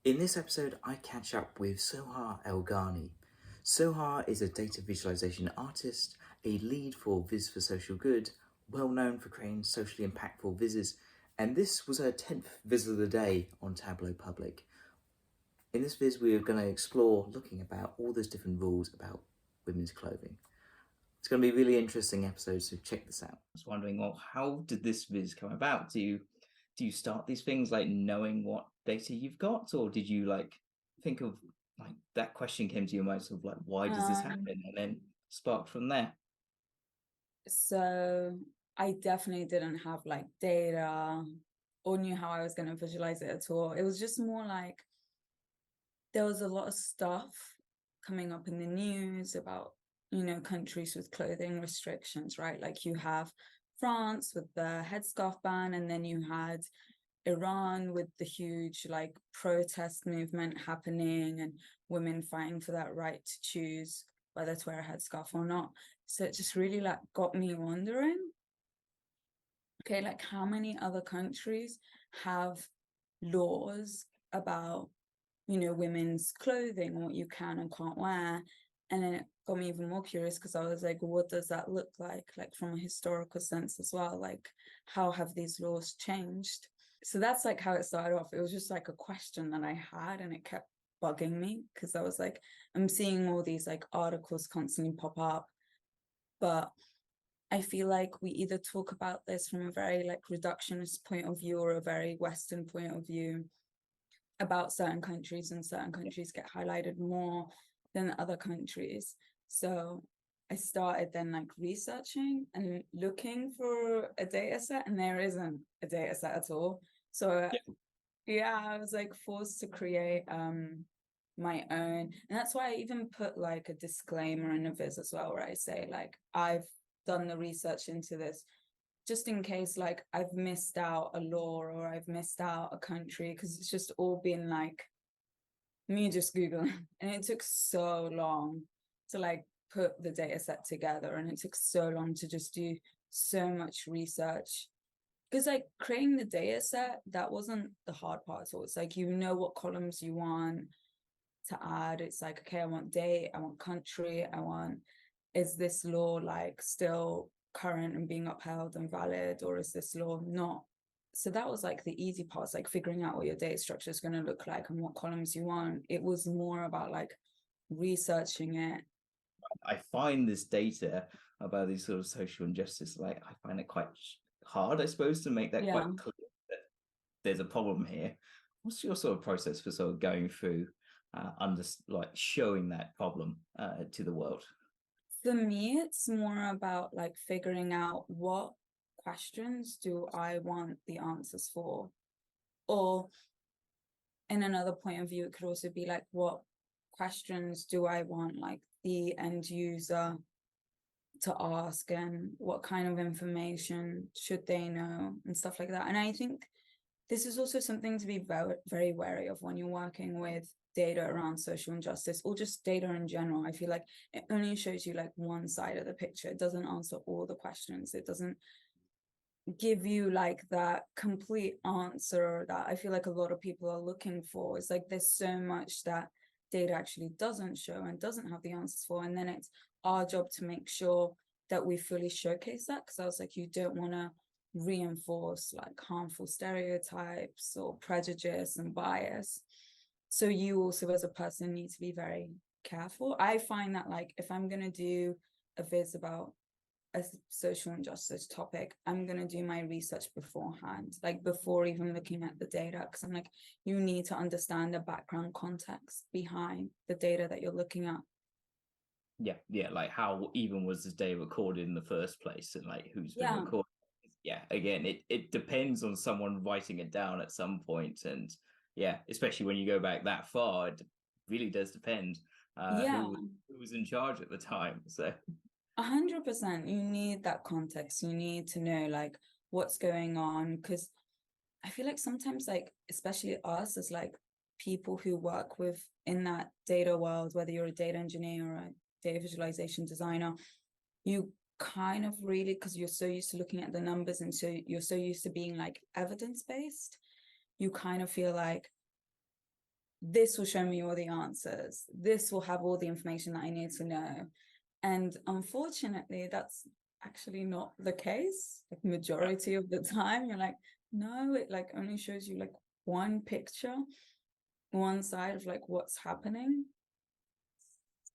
In this episode, I catch up with Soha Elghany. Soha is a data visualization artist, a lead for Viz for Social Good, well known for creating socially impactful vizzes, and this was her 10th Viz of the Day on Tableau Public. In this viz, we are going to explore looking about all those different rules about women's clothing. It's going to be a really interesting episode, so check this out. I was wondering, well, how did this viz come about? Do you start these things like knowing what data you've got, or did you like think of like that question came to your mind of like why does this happen, and then spark from there? So I definitely didn't have like data or knew how I was going to visualize it at all. It was just more like there was a lot of stuff coming up in the news about, countries with clothing restrictions, right? Like you have France with the headscarf ban, and then you had Iran with the huge like protest movement happening and women fighting for that right to choose whether to wear a headscarf or not. So it just really like got me wondering, okay, like how many other countries have laws about, women's clothing, what you can and can't wear. And then it got me even more curious because I was like, what does that look like from a historical sense as well? Like, how have these laws changed? So that's like how it started off. It was just like a question that I had, and it kept bugging me because I was like, I'm seeing all these like articles constantly pop up, but I feel like we either talk about this from a very like reductionist point of view or a very Western point of view about certain countries, and certain countries get highlighted more than other countries. So I started then like researching and looking for a data set, and there isn't a data set at all. So yeah, I was like forced to create my own. And that's why I even put like a disclaimer in a viz as well, where I say like I've done the research into this just in case like I've missed out a law or I've missed out a country, because it's just all been like me just Googling. And it took so long to like put the data set together, and it took so long to just do so much research, because like creating the data set, that wasn't the hard part at all. It's like, what columns you want to add. It's like, okay, I want date, I want country, I want, is this law like still current and being upheld and valid, or is this law not? So that was like the easy part, like figuring out what your data structure is going to look like and what columns you want. It was more about like researching it. I find this data about these sort of social injustice, like I find it quite hard, I suppose, to make that Yeah. quite clear that there's a problem here. What's your sort of process for sort of going through, under like showing that problem to the world? For me, it's more about like figuring out what questions do I want the answers for. Or in another point of view, it could also be like, what questions do I want like the end user to ask, and what kind of information should they know and stuff like that. And I think this is also something to be very, very wary of when you're working with data around social injustice, or just data in general. I feel like it only shows you like one side of the picture. It doesn't answer all the questions. It doesn't give you like that complete answer that I feel like a lot of people are looking for. It's like there's so much that data actually doesn't show and doesn't have the answers for. And then it's our job to make sure that we fully showcase that, because I was like, you don't want to reinforce like harmful stereotypes or prejudice and bias. So you also as a person need to be very careful. I find that like if I'm going to do a viz about a social injustice topic, I'm going to do my research beforehand, like before even looking at the data, because I'm like, you need to understand the background context behind the data that you're looking at. Yeah, like how even was this day recorded in the first place, and like who's been Yeah, recording? Yeah, again, it depends on someone writing it down at some point, and yeah, especially when you go back that far, it really does depend yeah, who was in charge at the time. So 100%. You need that context. You need to know like what's going on, because I feel like sometimes like, especially us as like people who work with in that data world, whether you're a data engineer or a data visualization designer, you kind of really, because you're so used to looking at the numbers and so you're so used to being like evidence based, you kind of feel like this will show me all the answers. This will have all the information that I need to know. And unfortunately, that's actually not the case. Like majority of the time, you're like, no, it like only shows you like one picture, one side of like what's happening.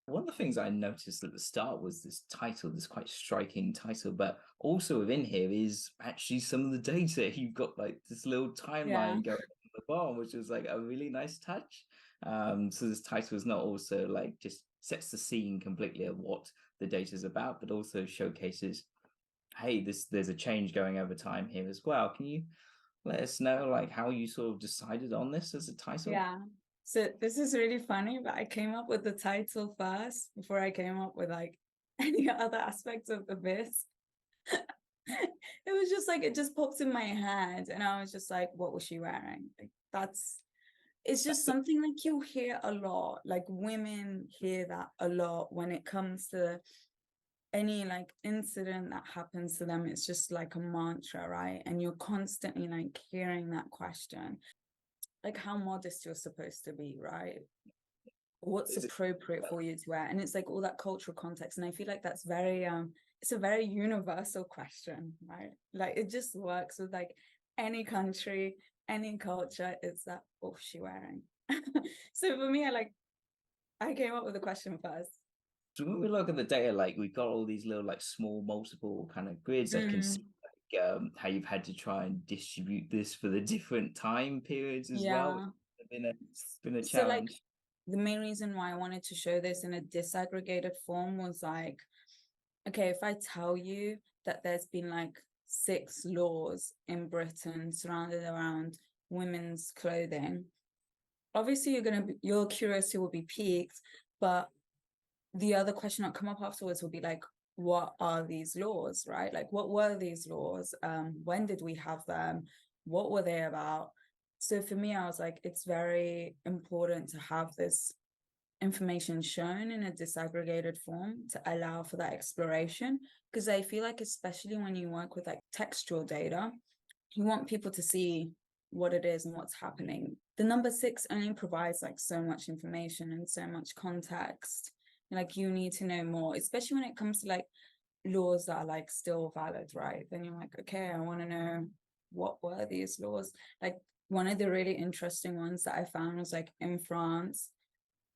One of the things I noticed at the start was this title, this quite striking title, but also within here is actually some of the data. You've got like this little Yeah. timeline going on the bottom, which was like a really nice touch. So this title is not also like just sets the scene completely of what the data is about, but also showcases, hey, there's a change going over time here as well. Can you let us know like how you sort of decided on this as a title? Yeah. So this is really funny, but I came up with the title first before I came up with like any other aspects of the Viz. It was just like, it just popped in my head and I was just like, what was she wearing? Like it's just something like you hear a lot, like women hear that a lot when it comes to any like incident that happens to them. It's just like a mantra, right? And you're constantly like hearing that question, like how modest you're supposed to be, right? What's appropriate for you to wear? And it's like all that cultural context. And I feel like that's very it's a very universal question, right? Like it just works with like any country, any culture. It's that, what's she wearing? So for me, I came up with the question first. So when we look at the data, like we've got all these little like small multiple kind of grids. I can see like, how you've had to try and distribute this for the different time periods as well. Yeah. It's been a So like challenge. the main reason why I wanted to show this in a disaggregated form was like, okay, if I tell you that there's been like 6 laws in Britain surrounded around women's clothing, obviously your curiosity will be piqued, but the other question that come up afterwards will be like, what are these laws, right? Like, what were these laws? When did we have them? What were they about? So for me, I was like, it's very important to have this information shown in a disaggregated form to allow for that exploration. Because I feel like, especially when you work with like textual data, you want people to see what it is and what's happening. The number 6 only provides like so much information and so much context. Like you need to know more, especially when it comes to like laws that are like still valid, right? Then you're like, okay, I want to know what were these laws. Like one of the really interesting ones that I found was like in France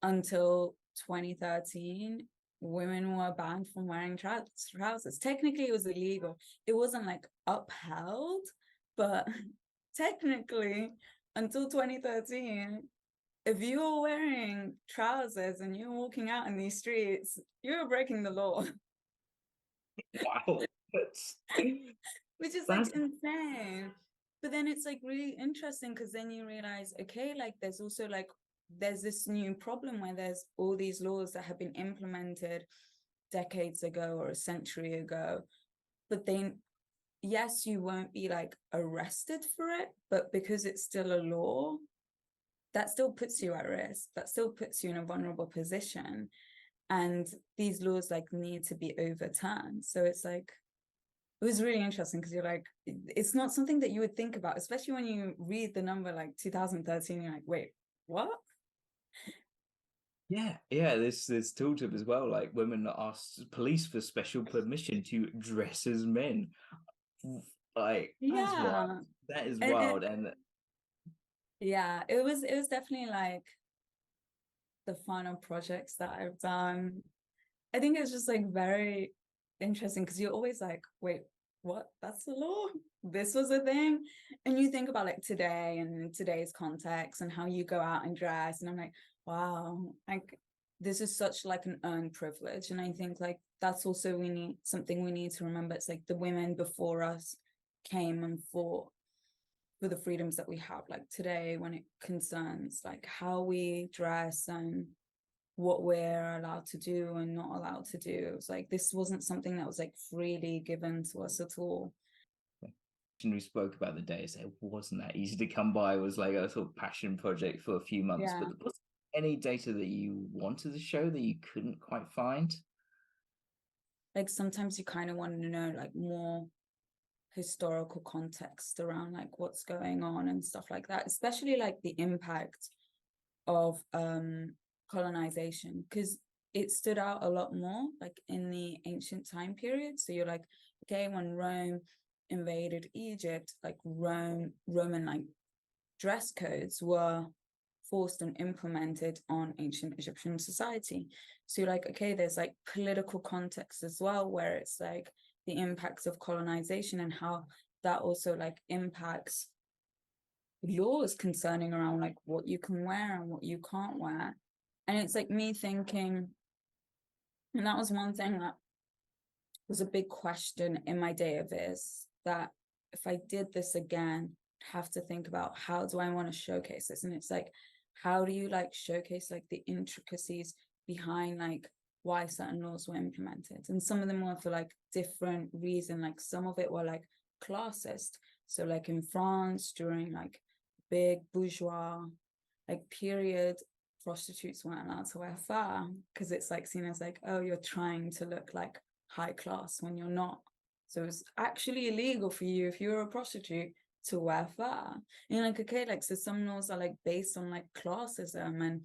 until 2013, women were banned from wearing trousers. Technically it was illegal. It wasn't like upheld, but technically until 2013, if you were wearing trousers and you're walking out in these streets, you were breaking the law. Wow. Which is like insane. But then it's like really interesting because then you realize, okay, like there's also like there's this new problem where there's all these laws that have been implemented decades ago or a century ago, but then yes, you won't be like arrested for it, but because it's still a law, that still puts you at risk, that still puts you in a vulnerable position, and these laws like need to be overturned. So it's like, it was really interesting because you're like, it's not something that you would think about, especially when you read the number like 2013, you're like, wait, what? Yeah, there's tooltip as well. Like women ask police for special permission to dress as men. Like that's wild. Yeah. That is And wild. And yeah, it was definitely like the final projects that I've done. I think it's just like very interesting because you're always like, wait, what? That's the law? This was a thing? And you think about like today and today's context and how you go out and dress. And I'm like, wow, like this is such like an earned privilege. And I think like that's also something we need to remember. It's like the women before us came and fought for the freedoms that we have. Like today, when it concerns like how we dress and what we're allowed to do and not allowed to do. It was like this wasn't something that was like freely given to us at all. we spoke about the days, it wasn't that easy to come by. It was like a sort of passion project for a few months. Yeah. But was any data that you wanted to show that you couldn't quite find? Like sometimes you kind of want to know like more historical context around like what's going on and stuff like that, especially like the impact of colonization, because it stood out a lot more like in the ancient time period. So you're like, okay, when Rome invaded Egypt, like Roman like dress codes were forced and implemented on ancient Egyptian society. So you're like, okay, there's like political context as well, where it's like the impacts of colonization and how that also like impacts laws concerning around like what you can wear and what you can't wear. And it's like me thinking, and that was one thing that was a big question in my day of this, that if I did this again, I'd have to think about how do I want to showcase this. And it's like, how do you like showcase like the intricacies behind like why certain laws were implemented? And some of them were for like different reason. Like some of it were like classist. So like in France during like big bourgeois like period, prostitutes weren't allowed to wear fur because it's like seen as like, oh, you're trying to look like high class when you're not. So it's actually illegal for you if you're a prostitute to wear fur. And you're like, okay, like so some laws are like based on like classism, and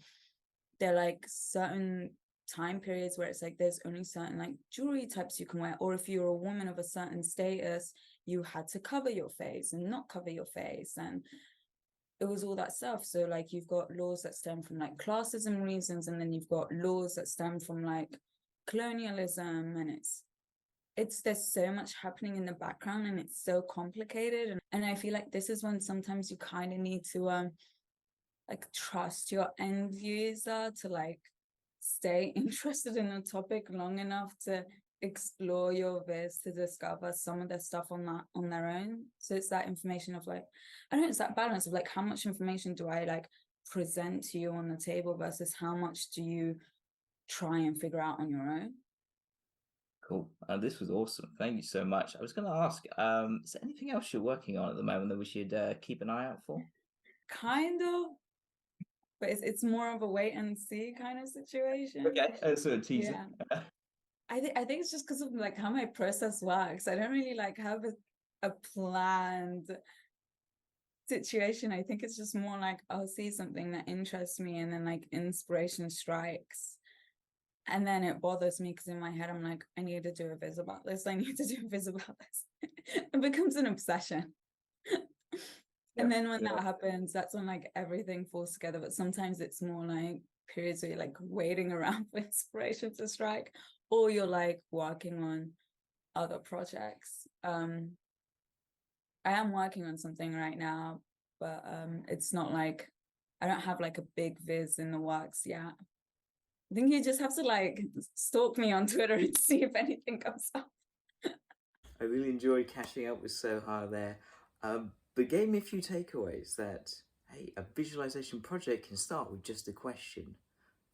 they're like certain time periods where it's like there's only certain like jewelry types you can wear, or if you're a woman of a certain status, you had to cover your face and not cover your face, and it was all that stuff. So like you've got laws that stem from like classism reasons, and then you've got laws that stem from like colonialism, and it's there's so much happening in the background and it's so complicated. And I feel like this is when sometimes you kind of need to like trust your end user to like stay interested in a topic long enough to explore your viz, to discover some of their stuff on their own. So it's that information of like, I don't know, it's that balance of like how much information do I like present to you on the table versus how much do you try and figure out on your own. Cool. This was awesome. Thank you so much. I was going to ask, is there anything else you're working on at the moment that we should keep an eye out for? Kind of, but it's more of a wait and see kind of situation. Okay, so a teaser. Yeah. I think it's just because of like how my process works. I don't really like have a planned situation. I think it's just more like I'll see something that interests me and then like inspiration strikes. And then it bothers me because in my head I'm like, I need to do a viz about this. I need to do a viz about this. It becomes an obsession. And then when that happens, that's when like everything falls together. But sometimes it's more like periods where you're like waiting around for inspiration to strike, or you're like working on other projects. I am working on something right now, but it's not like I don't have like a big viz in the works yet. I think you just have to like stalk me on Twitter and see if anything comes up. I really enjoyed catching up with Soha there, but gave me a few takeaways that, hey, a visualization project can start with just a question.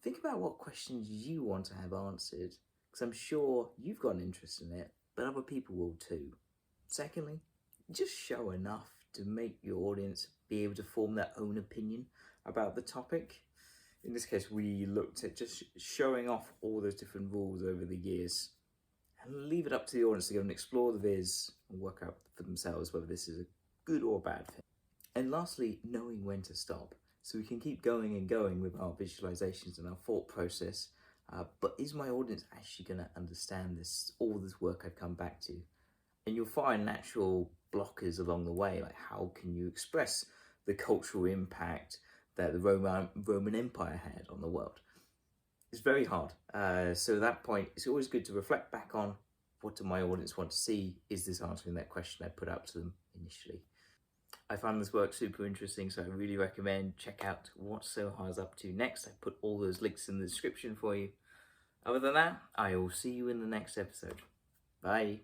Think about what questions you want to have answered, because I'm sure you've got an interest in it, but other people will too. Secondly, just show enough to make your audience be able to form their own opinion about the topic. In this case, we looked at just showing off all those different rules over the years and leave it up to the audience to go and explore the viz and work out for themselves whether this is a good or bad fit. And lastly, knowing when to stop, so we can keep going and going with our visualizations and our thought process. But is my audience actually going to understand this, all this work I've come back to? And you'll find natural blockers along the way, like how can you express the cultural impact that the Roman Empire had on the world? It's very hard. So at that point, it's always good to reflect back on what do my audience want to see? Is this answering that question I put out to them initially? I found this work super interesting, so I really recommend check out what Soha's up to next. I put all those links in the description for you. Other than that, I will see you in the next episode. Bye.